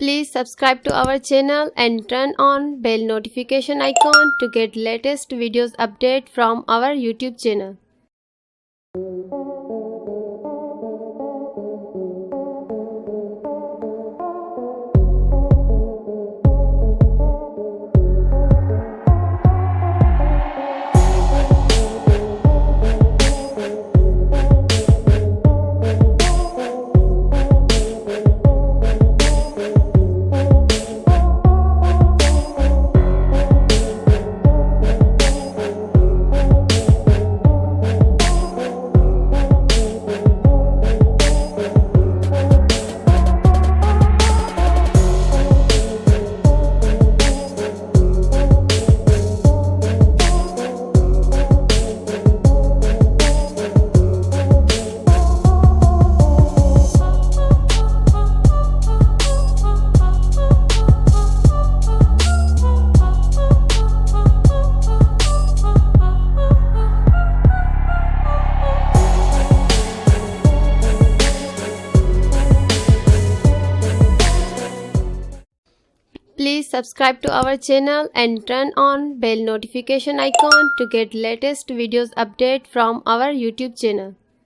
Please subscribe to our channel and turn on bell notification icon to get latest videos update from our YouTube channel. Please subscribe to our channel and turn on bell notification icon to get latest videos update from our YouTube channel. Please subscribe to our channel and turn on bell notification icon to get latest videos update from our YouTube channel. Please subscribe to our channel and turn on bell notification icon to get latest videos update from our YouTube channel.